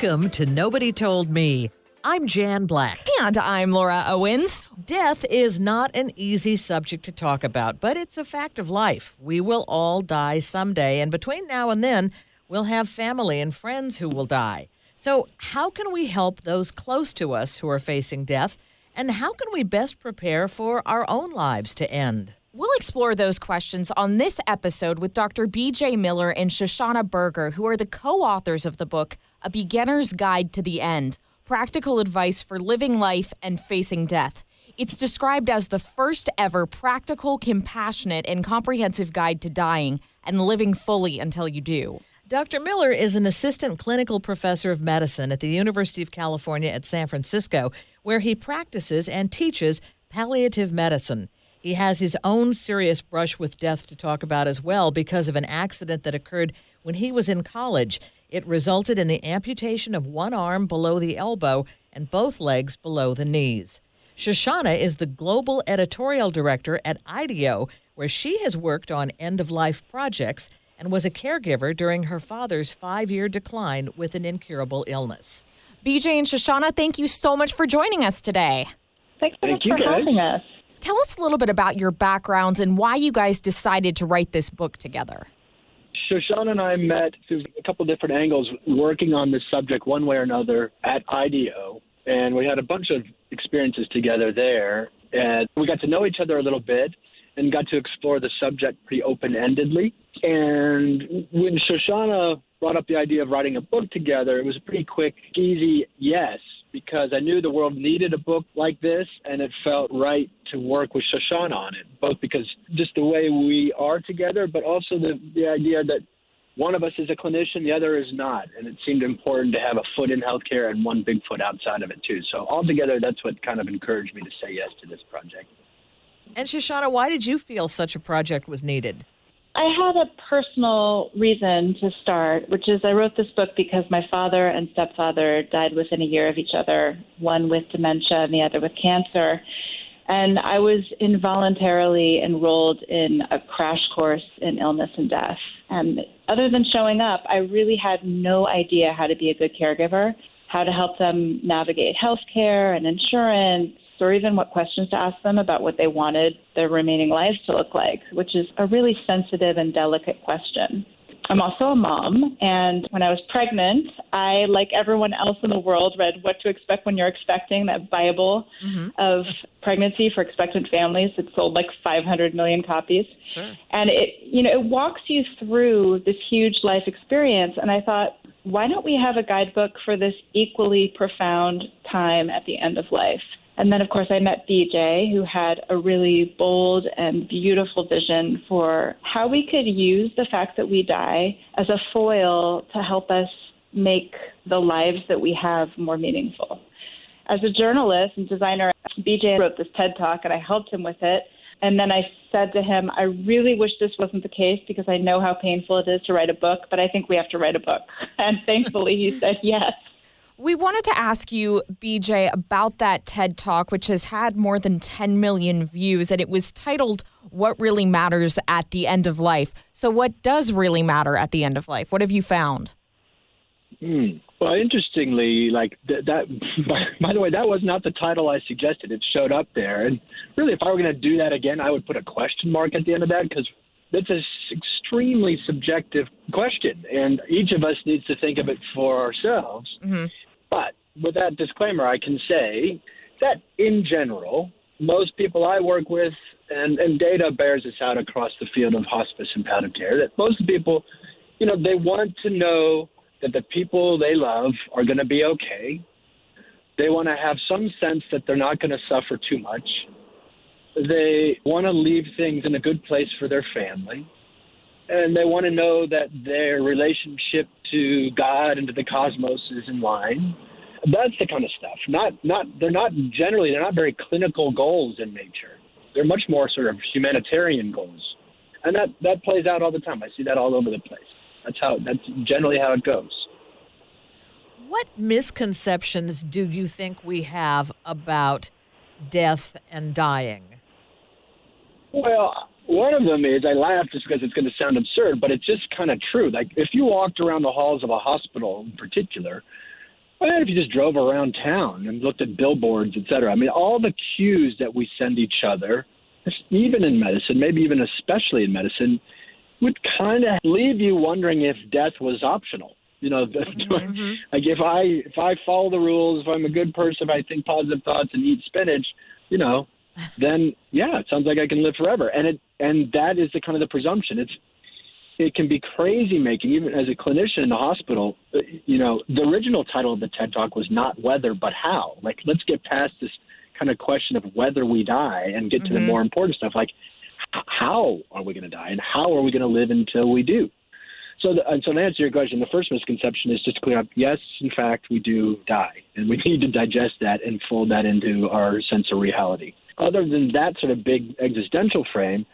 Welcome to Nobody Told Me. I'm Jan Black. And I'm Laura Owens. Death is not an easy subject to talk about, but it's a fact of life. We will all die someday, and between now and then, we'll have family and friends who will die. So how can we help those close to us who are facing death, and how can we best prepare for our own lives to end? We'll explore those questions on this episode with Dr. B.J. Miller and Shoshana Berger, who are the co-authors of the book, A Beginner's Guide to the End, Practical Advice for Living Life and Facing Death. It's described as the first ever practical, compassionate, and comprehensive guide to dying and living fully until you do. Dr. Miller is an assistant clinical professor of medicine at the University of California at San Francisco, where he practices and teaches palliative medicine. He has his own serious brush with death to talk about as well because of an accident that occurred when he was in college. It resulted in the amputation of one arm below the elbow and both legs below the knees. Shoshana is the global editorial director at IDEO, where she has worked on end-of-life projects and was a caregiver during her father's 5-year decline with an incurable illness. BJ and Shoshana, thank you so much for joining us today. Thanks so much for having us. Tell us a little bit about your backgrounds and why you guys decided to write this book together. Shoshana and I met through a couple different angles working on this subject one way or another at IDEO, and we had a bunch of experiences together there, and we got to know each other a little bit and got to explore the subject pretty open-endedly. And when Shoshana brought up the idea of writing a book together, it was a pretty quick, easy yes, because I knew the world needed a book like this, and it felt right to work with Shoshana on it, both because just the way we are together, but also the idea that one of us is a clinician, the other is not, and it seemed important to have a foot in healthcare and one big foot outside of it, too. So altogether, that's what kind of encouraged me to say yes to this project. And Shoshana, why did you feel such a project was needed? I had a personal reason to start, which is I wrote this book because my father and stepfather died within a year of each other, one with dementia and the other with cancer. And I was involuntarily enrolled in a crash course in illness and death. And other than showing up, I really had no idea how to be a good caregiver, how to help them navigate healthcare and insurance, or even what questions to ask them about what they wanted their remaining lives to look like, which is a really sensitive and delicate question. I'm also a mom, and when I was pregnant, I, like everyone else in the world, read What to Expect When You're Expecting, that Bible of pregnancy for expectant families. It sold like 500 million copies. Sure. And it walks you through this huge life experience, and I thought, why don't we have a guidebook for this equally profound time at the end of life? And then, of course, I met BJ, who had a really bold and beautiful vision for how we could use the fact that we die as a foil to help us make the lives that we have more meaningful. As a journalist and designer, BJ wrote this TED Talk, and I helped him with it. And then I said to him, I really wish this wasn't the case because I know how painful it is to write a book, but I think we have to write a book. And thankfully, he said yes. We wanted to ask you, BJ, about that TED Talk, which has had more than 10 million views, and it was titled, What Really Matters at the End of Life. So what does really matter at the end of life? What have you found? Well, interestingly, that by the way, that was not the title I suggested. It showed up there. And really, if I were going to do that again, I would put a question mark at the end of that because it's an extremely subjective question, and each of us needs to think of it for ourselves. Mm-hmm. But with that disclaimer, I can say that in general, most people I work with, and data bears this out across the field of hospice and palliative care, that most people, they want to know that the people they love are going to be okay. They want to have some sense that they're not going to suffer too much. They want to leave things in a good place for their family. And they want to know that their relationship to God and to the cosmos is in line. That's the kind of stuff. They're not very clinical goals in nature. They're much more sort of humanitarian goals. And that plays out all the time. I see that all over the place. That's generally how it goes. What misconceptions do you think we have about death and dying? Well, one of them is, I laugh just because it's going to sound absurd, but it's just kind of true. Like, if you walked around the halls of a hospital in particular, And if you just drove around town and looked at billboards, et cetera, I mean, all the cues that we send each other, even in medicine, maybe even especially in medicine, would kind of leave you wondering if death was optional. You know, like if I follow the rules, if I'm a good person, if I think positive thoughts and eat spinach, you know, then yeah, it sounds like I can live forever. And that is the kind of the presumption. It can be crazy making, even as a clinician in the hospital. You know, the original title of the TED Talk was not whether, but how. Like, let's get past this kind of question of whether we die and get to the more important stuff, like how are we going to die and how are we going to live until we do? So to answer your question, the first misconception is just to clear up, yes, in fact, we do die, and we need to digest that and fold that into our sense of reality. Other than that sort of big existential frame,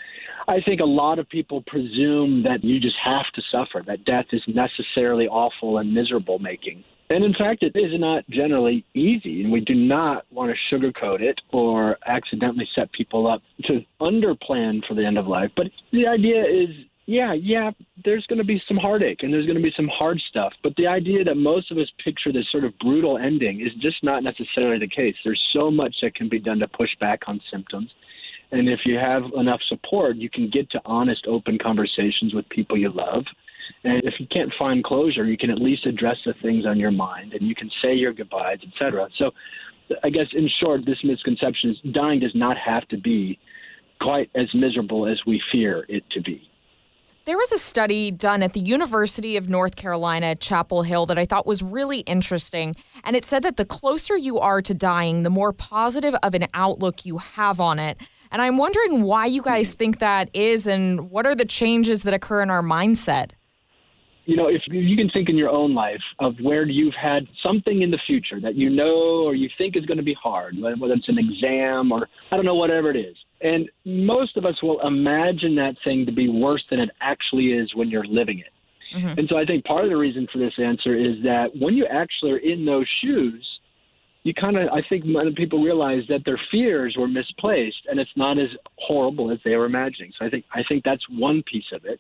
I think a lot of people presume that you just have to suffer, that death is necessarily awful and miserable making. And in fact, it is not generally easy, and we do not want to sugarcoat it or accidentally set people up to underplan for the end of life. But the idea is, yeah, there's going to be some heartache and there's going to be some hard stuff. But the idea that most of us picture this sort of brutal ending is just not necessarily the case. There's so much that can be done to push back on symptoms. And if you have enough support, you can get to honest, open conversations with people you love. And if you can't find closure, you can at least address the things on your mind and you can say your goodbyes, et cetera. So I guess in short, this misconception is dying does not have to be quite as miserable as we fear it to be. There was a study done at the University of North Carolina at Chapel Hill that I thought was really interesting. And it said that the closer you are to dying, the more positive of an outlook you have on it. And I'm wondering why you guys think that is and what are the changes that occur in our mindset? You know, if you can think in your own life of where you've had something in the future that you know or you think is going to be hard, whether it's an exam or I don't know, whatever it is. And most of us will imagine that thing to be worse than it actually is when you're living it. Mm-hmm. And so I think part of the reason for this answer is that when you actually are in those shoes, you I think many people realize that their fears were misplaced and it's not as horrible as they were imagining. So I think that's one piece of it.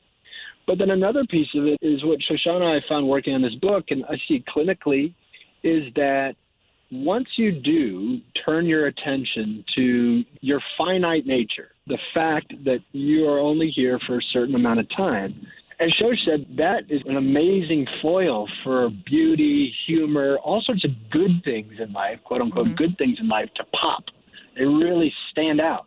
But then another piece of it is what Shoshana and I found working on this book, and I see clinically, is that once you do turn your attention to your finite nature, the fact that you are only here for a certain amount of time, as Shosh said, that is an amazing foil for beauty, humor, all sorts of good things in life, quote unquote, good things in life to pop. They really stand out.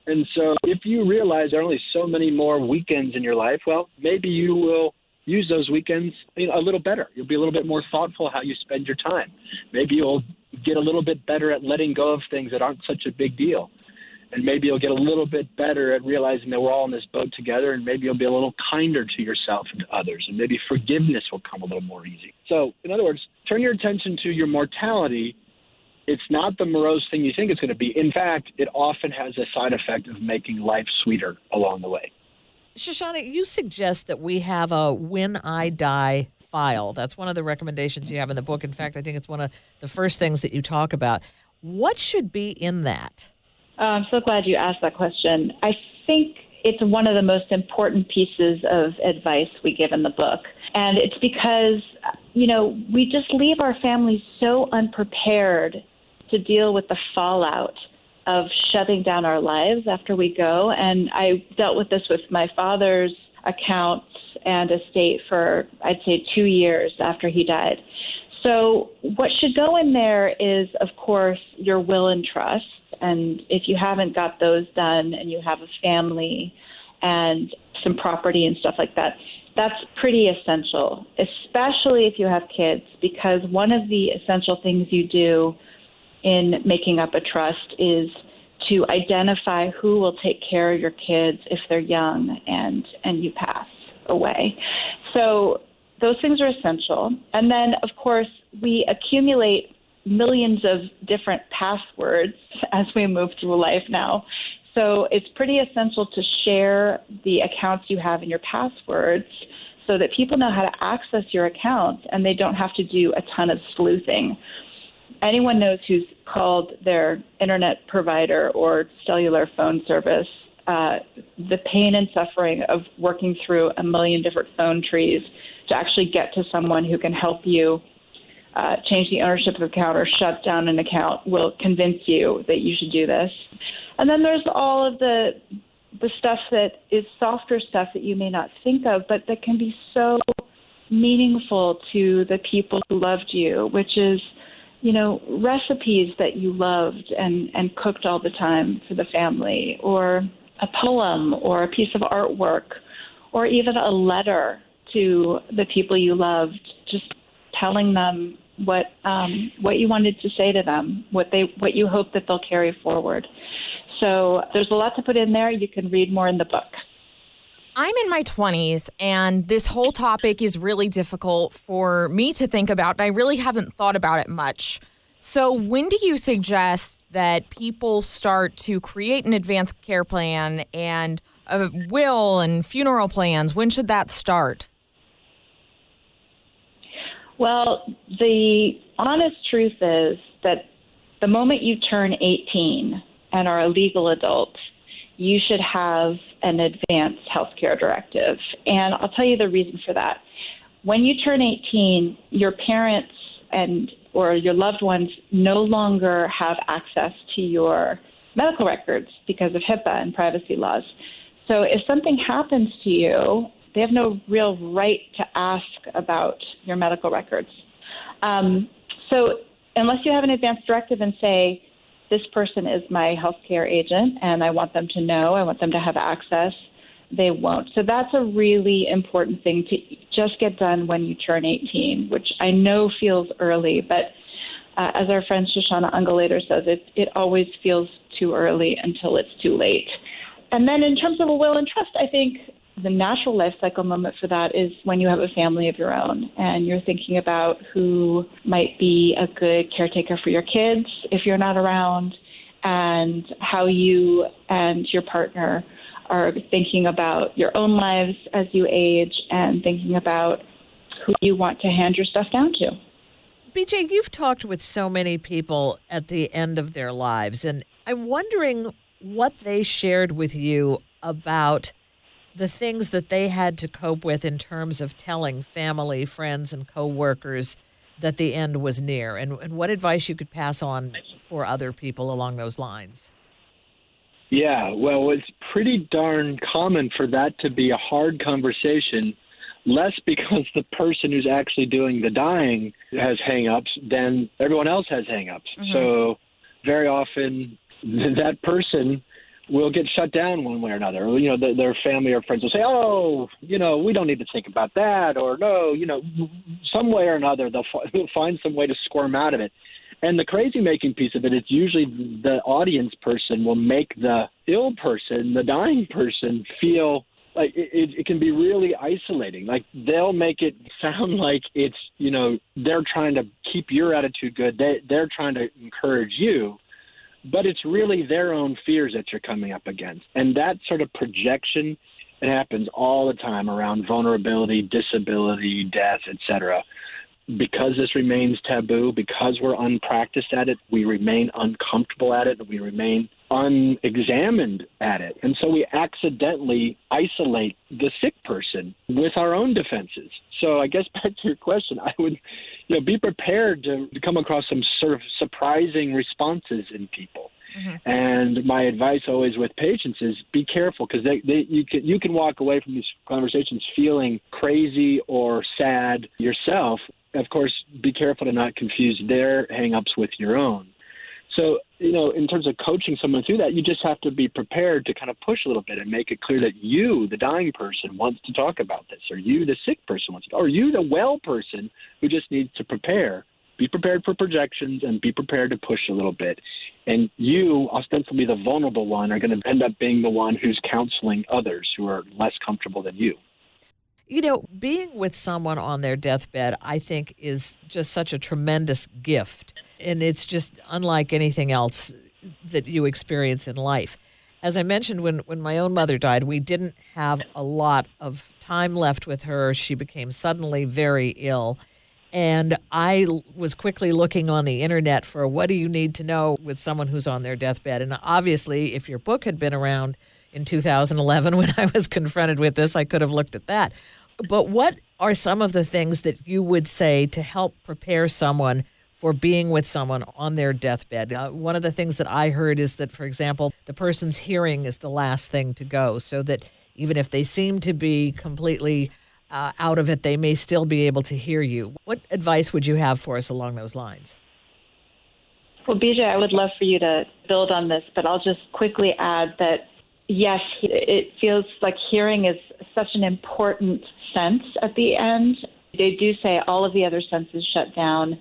And so if you realize there are only so many more weekends in your life, well, maybe you will use those weekends a little better. You'll be a little bit more thoughtful how you spend your time. Maybe you'll get a little bit better at letting go of things that aren't such a big deal. And maybe you'll get a little bit better at realizing that we're all in this boat together, and maybe you'll be a little kinder to yourself and to others, and maybe forgiveness will come a little more easy. So, in other words, turn your attention to your mortality. It's not the morose thing you think it's going to be. In fact, it often has a side effect of making life sweeter along the way. Shoshana, you suggest that we have a When I Die file. That's one of the recommendations you have in the book. In fact, I think it's one of the first things that you talk about. What should be in that? I'm so glad you asked that question. I think it's one of the most important pieces of advice we give in the book. And it's because, we just leave our families so unprepared to deal with the fallout of shutting down our lives after we go. And I dealt with this with my father's accounts and estate for, I'd say, 2 years after he died. So what should go in there is, of course, your will and trust. And if you haven't got those done and you have a family and some property and stuff like that, that's pretty essential, especially if you have kids, because one of the essential things you do in making up a trust is to identify who will take care of your kids if they're young and you pass away. So those things are essential. And then, of course, we accumulate millions of different passwords as we move through life now. So it's pretty essential to share the accounts you have in your passwords so that people know how to access your accounts and they don't have to do a ton of sleuthing. Anyone knows who's called their internet provider or cellular phone service, the pain and suffering of working through a million different phone trees to actually get to someone who can help you change the ownership of the account or shut down an account will convince you that you should do this. And then there's all of the stuff that is softer stuff that you may not think of, but that can be so meaningful to the people who loved you, which is, recipes that you loved and cooked all the time for the family, or a poem or a piece of artwork, or even a letter to the people you loved, just telling them what you wanted to say to them, what you hope that they'll carry forward. So there's a lot to put in there. You can read more in the book. I'm in my 20s, and this whole topic is really difficult for me to think about, and I really haven't thought about it much. So when do you suggest that people start to create an advanced care plan and a will and funeral plans? When should that start? Well, the honest truth is that the moment you turn 18 and are a legal adult, you should have an advanced healthcare directive. And I'll tell you the reason for that. When you turn 18, your parents or your loved ones no longer have access to your medical records because of HIPAA and privacy laws. So if something happens to you, they have no real right to ask about your medical records. So unless you have an advanced directive and say, this person is my healthcare agent and I want them to know, I want them to have access, they won't. So that's a really important thing to just get done when you turn 18, which I know feels early, but as our friend Shoshana Ungulator says, it always feels too early until it's too late. And then in terms of a will and trust, I think the natural life cycle moment for that is when you have a family of your own and you're thinking about who might be a good caretaker for your kids if you're not around, and how you and your partner are thinking about your own lives as you age and thinking about who you want to hand your stuff down to. BJ, you've talked with so many people at the end of their lives, and I'm wondering what they shared with you about the things that they had to cope with in terms of telling family, friends, and coworkers that the end was near, and what advice you could pass on for other people along those lines. Yeah, well, it's pretty darn common for that to be a hard conversation, less because the person who's actually doing the dying has hang-ups than everyone else has hang-ups. Mm-hmm. So very often that person will get shut down one way or another. Their family or friends will say, oh, we don't need to think about that, or no, some way or another they'll find some way to squirm out of it. And the crazy-making piece of it is usually the audience person will make the ill person, the dying person, feel like it can be really isolating. Like they'll make it sound like it's, they're trying to keep your attitude good. They're trying to encourage you. But it's really their own fears that you're coming up against. And that sort of projection, it happens all the time around vulnerability, disability, death, etc. Because this remains taboo, because we're unpracticed at it, we remain uncomfortable at it, and we remain unexamined at it. And so we accidentally isolate the sick person with our own defenses. So I guess back to your question, I would be prepared to come across some sort of surprising responses in people. Mm-hmm. And my advice always with patients is be careful, because you can walk away from these conversations feeling crazy or sad yourself. Of course, be careful to not confuse their hang-ups with your own. So, in terms of coaching someone through that, you just have to be prepared to kind of push a little bit and make it clear that you, the dying person, wants to talk about this, or you, the sick person, wants to, or you, the well person who just needs to prepare. Be prepared for projections and be prepared to push a little bit. And you, ostensibly the vulnerable one, are going to end up being the one who's counseling others who are less comfortable than you. Being with someone on their deathbed, I think, is just such a tremendous gift. And it's just unlike anything else that you experience in life. As I mentioned, when my own mother died, we didn't have a lot of time left with her. She became suddenly very ill. And I was quickly looking on the internet for what do you need to know with someone who's on their deathbed. And obviously, if your book had been around in 2011 when I was confronted with this, I could have looked at that. But what are some of the things that you would say to help prepare someone for being with someone on their deathbed? One of the things that I heard is that, for example, the person's hearing is the last thing to go, so that even if they seem to be completely out of it, they may still be able to hear you. What advice would you have for us along those lines? Well, BJ, I would love for you to build on this, but I'll just quickly add that, yes, it feels like hearing is such an important sense at the end. They do say all of the other senses shut down,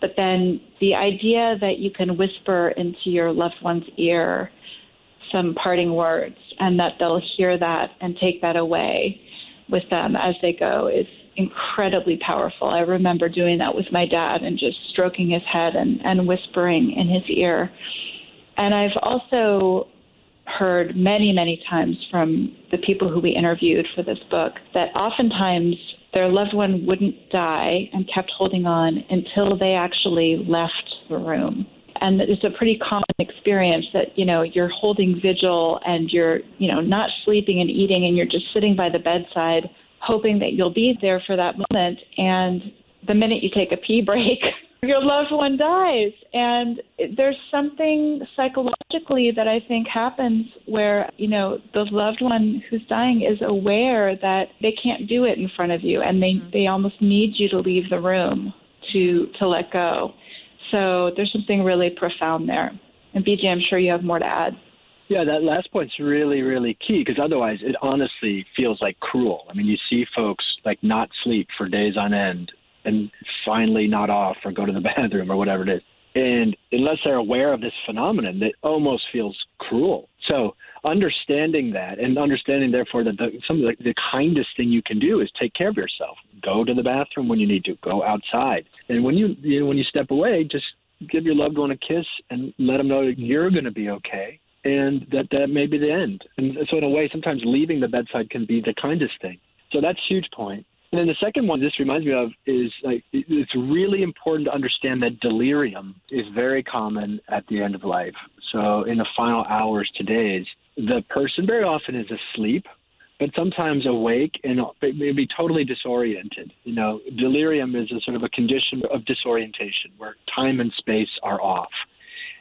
but then the idea that you can whisper into your loved one's ear some parting words and that they'll hear that and take that away with them as they go is incredibly powerful. I remember doing that with my dad and just stroking his head and whispering in his ear. And I've also heard many, many times from the people who we interviewed for this book that oftentimes their loved one wouldn't die and kept holding on until they actually left the room. And it's a pretty common experience that, you're holding vigil and you're, not sleeping and eating and you're just sitting by the bedside hoping that you'll be there for that moment. And the minute you take a pee break, your loved one dies. And there's something psychologically that I think happens where, the loved one who's dying is aware that they can't do it in front of you and they almost need you to leave the room to let go. So there's something really profound there. And BJ, I'm sure you have more to add. Yeah, that last point's really, really key because otherwise it honestly feels like cruel. I mean, you see folks not sleep for days on end and finally nod off or go to the bathroom or whatever it is. And unless they're aware of this phenomenon, it almost feels cruel. So understanding that and understanding, therefore, that the kindest thing you can do is take care of yourself. Go to the bathroom when you need to. Go outside. And when you step away, just give your loved one a kiss and let them know that you're going to be okay and that may be the end. And so in a way, sometimes leaving the bedside can be the kindest thing. So that's a huge point. And then the second one this reminds me of is it's really important to understand that delirium is very common at the end of life. So in the final hours to days, the person very often is asleep, but sometimes awake and maybe totally disoriented. Delirium is a sort of a condition of disorientation where time and space are off.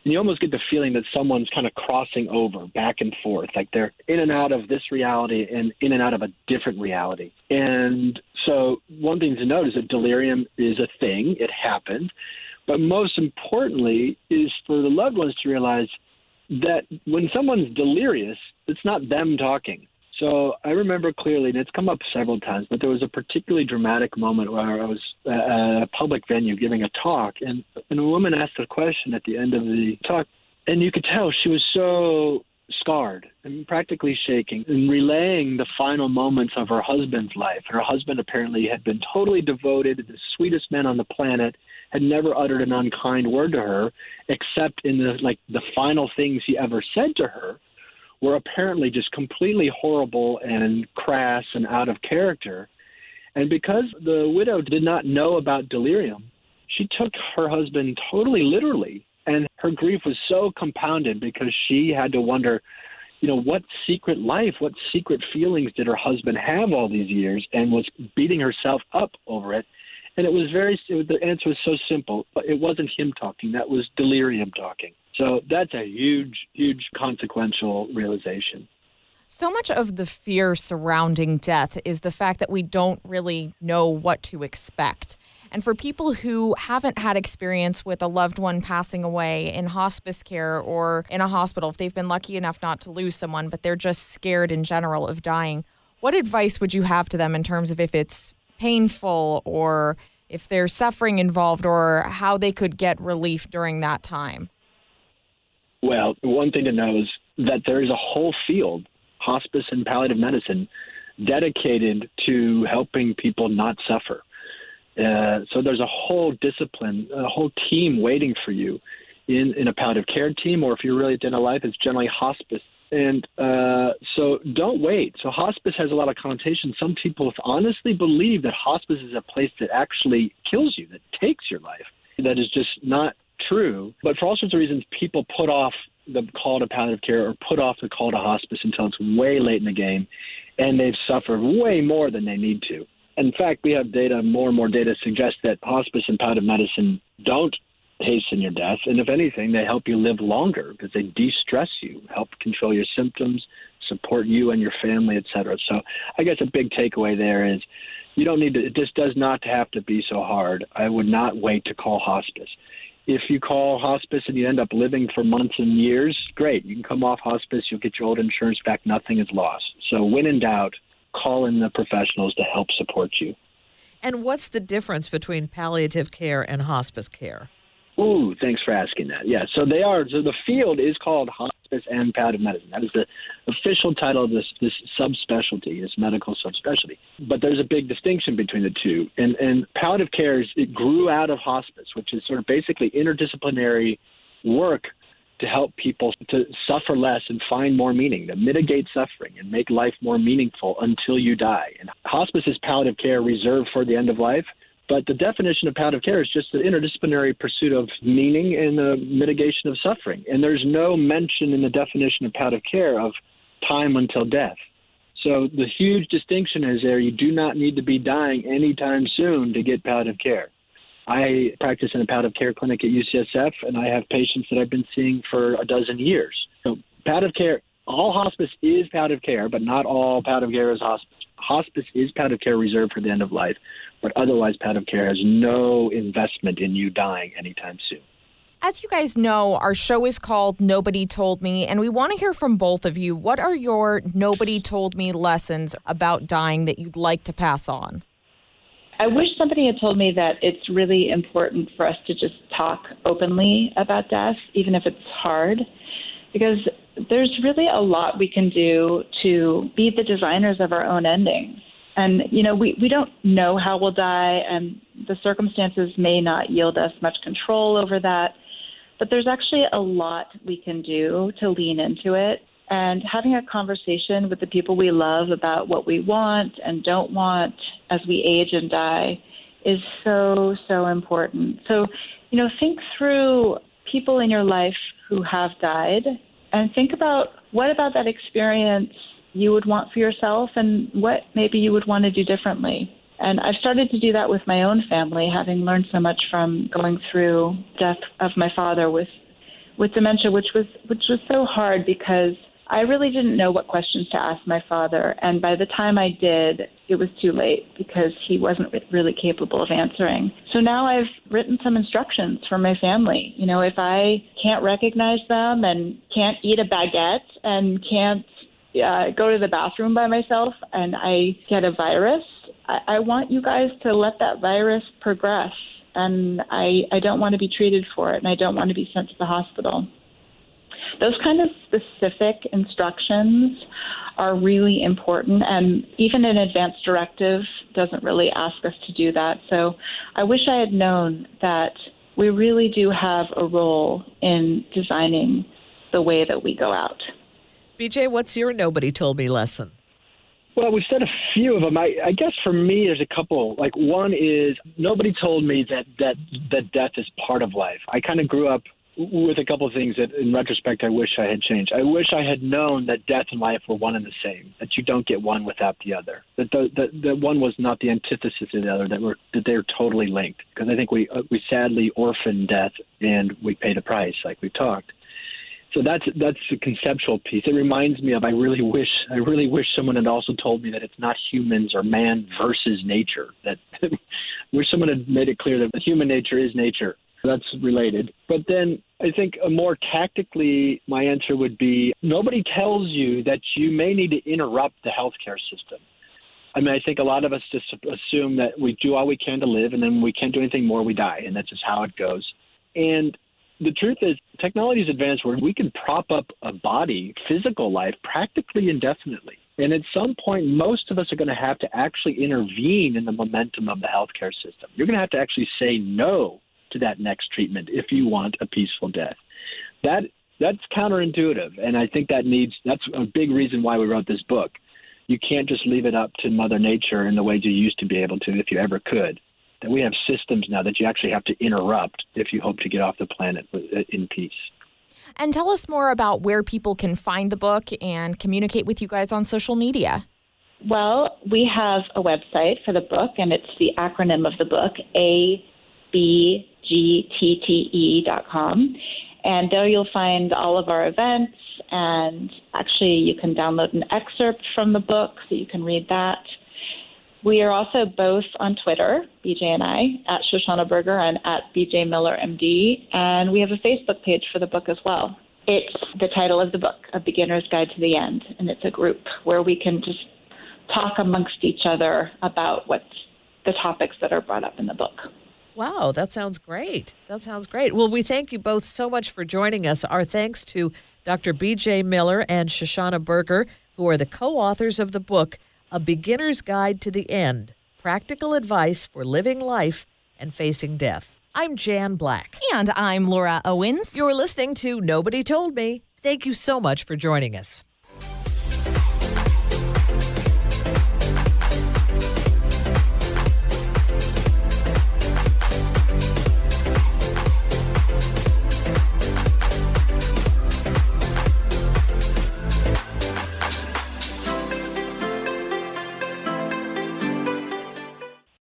And you almost get the feeling that someone's kind of crossing over back and forth, like they're in and out of this reality and in and out of a different reality. And so one thing to note is that delirium is a thing. It happened. But most importantly is for the loved ones to realize that when someone's delirious, it's not them talking. So I remember clearly, and it's come up several times, but there was a particularly dramatic moment where I was at a public venue giving a talk, and a woman asked a question at the end of the talk, and you could tell she was so scarred and practically shaking and relaying the final moments of her husband's life. Her husband apparently had been totally devoted, the sweetest man on the planet, had never uttered an unkind word to her, except in the final things he ever said to her were apparently just completely horrible and crass and out of character. And because the widow did not know about delirium, she took her husband totally literally. And her grief was so compounded because she had to wonder, what secret life, what secret feelings did her husband have all these years, and was beating herself up over it. And the answer was so simple. It wasn't him talking. That was delirium talking. So that's a huge, huge consequential realization. So much of the fear surrounding death is the fact that we don't really know what to expect. And for people who haven't had experience with a loved one passing away in hospice care or in a hospital, if they've been lucky enough not to lose someone, but they're just scared in general of dying, what advice would you have to them in terms of if it's painful or if there's suffering involved or how they could get relief during that time? Well, one thing to know is that there is a whole field, hospice and palliative medicine, dedicated to helping people not suffer. So there's a whole discipline, a whole team waiting for you in a palliative care team, or if you're really at the end of life, it's generally hospice. And so don't wait. So hospice has a lot of connotations. Some people honestly believe that hospice is a place that actually kills you, that takes your life. That is just not true. But for all sorts of reasons, people put off the call to palliative care or put off the call to hospice until it's way late in the game, and they've suffered way more than they need to. In fact, we have data, more and more data suggests that hospice and palliative medicine don't hasten your death. And if anything, they help you live longer because they de-stress you, help control your symptoms, support you and your family, et cetera. So I guess a big takeaway there is you don't need to, this does not have to be so hard. I would not wait to call hospice. If you call hospice and you end up living for months and years, great. You can come off hospice. You'll get your old insurance back. Nothing is lost. So when in doubt, call in the professionals to help support you. And what's the difference between palliative care and hospice care? Ooh, thanks for asking that. Yeah, so they are. So the field is called hospice and palliative medicine. That is the official title of this subspecialty, this medical subspecialty. But there's a big distinction between the two. And palliative care, it grew out of hospice, which is sort of basically interdisciplinary work to help people to suffer less and find more meaning, to mitigate suffering and make life more meaningful until you die. And hospice is palliative care reserved for the end of life. But the definition of palliative care is just the interdisciplinary pursuit of meaning and the mitigation of suffering. And there's no mention in the definition of palliative care of time until death. So the huge distinction is there. You do not need to be dying anytime soon to get palliative care. I practice in a palliative care clinic at UCSF, and I have patients that I've been seeing for a dozen years. So palliative care, all hospice is palliative care, but not all palliative care is hospice. Hospice is palliative care reserved for the end of life, but otherwise palliative care has no investment in you dying anytime soon. As you guys know, our show is called Nobody Told Me, and we want to hear from both of you. What are your Nobody Told Me lessons about dying that you'd like to pass on? I wish somebody had told me that it's really important for us to just talk openly about death, even if it's hard, because there's really a lot we can do to be the designers of our own endings. And, you know, we don't know how we'll die, and the circumstances may not yield us much control over that. But there's actually a lot we can do to lean into it. And having a conversation with the people we love about what we want and don't want as we age and die is so, so important. So, you know, think through people in your life who have died and think about what about that experience you would want for yourself and what maybe you would want to do differently. And I've started to do that with my own family, having learned so much from going through death of my father with dementia, which was so hard because I really didn't know what questions to ask my father. And by the time I did, it was too late because he wasn't really capable of answering. So now I've written some instructions for my family. You know, if I can't recognize them and can't eat a baguette and can't go to the bathroom by myself and I get a virus, I want you guys to let that virus progress. And I don't want to be treated for it, and I don't want to be sent to the hospital. Those kind of specific instructions are really important, and even an advanced directive doesn't really ask us to do that. So I wish I had known that we really do have a role in designing the way that we go out. BJ, what's your Nobody Told Me lesson? Well, we've said a few of them. I guess for me, there's a couple. Like one is nobody told me that death is part of life. I kind of grew up with a couple of things that, in retrospect, I wish I had changed. I wish I had known that death and life were one and the same, that you don't get one without the other, that one was not the antithesis of the other, that they're totally linked. Because I think we sadly orphan death and we pay the price, like we talked. So that's the conceptual piece. It reminds me of I really wish someone had also told me that it's not humans or man versus nature. That wish someone had made it clear that human nature is nature. That's related. But then I think more tactically, my answer would be nobody tells you that you may need to interrupt the healthcare system. I mean, I think a lot of us just assume that we do all we can to live, and then when we can't do anything more, we die, and that's just how it goes. And the truth is, technology is advanced where we can prop up a body, physical life, practically indefinitely. And at some point, most of us are going to have to actually intervene in the momentum of the healthcare system. You're going to have to actually say no to that next treatment if you want a peaceful death. That's counterintuitive, and I think that's a big reason why we wrote this book. You can't just leave it up to Mother Nature in the way you used to be able to if you ever could. That we have systems now that you actually have to interrupt if you hope to get off the planet in peace. And tell us more about where people can find the book and communicate with you guys on social media. Well, we have a website for the book, and it's the acronym of the book, abgtte.com. And there you'll find all of our events, and actually you can download an excerpt from the book so you can read that. We are also both on Twitter, BJ and I, at Shoshana Berger and at BJ Miller MD, and we have a Facebook page for the book as well. It's the title of the book, A Beginner's Guide to the End, and it's a group where we can just talk amongst each other about what's the topics that are brought up in the book. Wow, that sounds great. That sounds great. Well, we thank you both so much for joining us. Our thanks to Dr. B.J. Miller and Shoshana Berger, who are the co-authors of the book, A Beginner's Guide to the End, Practical Advice for Living Life and Facing Death. I'm Jan Black. And I'm Laura Owens. You're listening to Nobody Told Me. Thank you so much for joining us.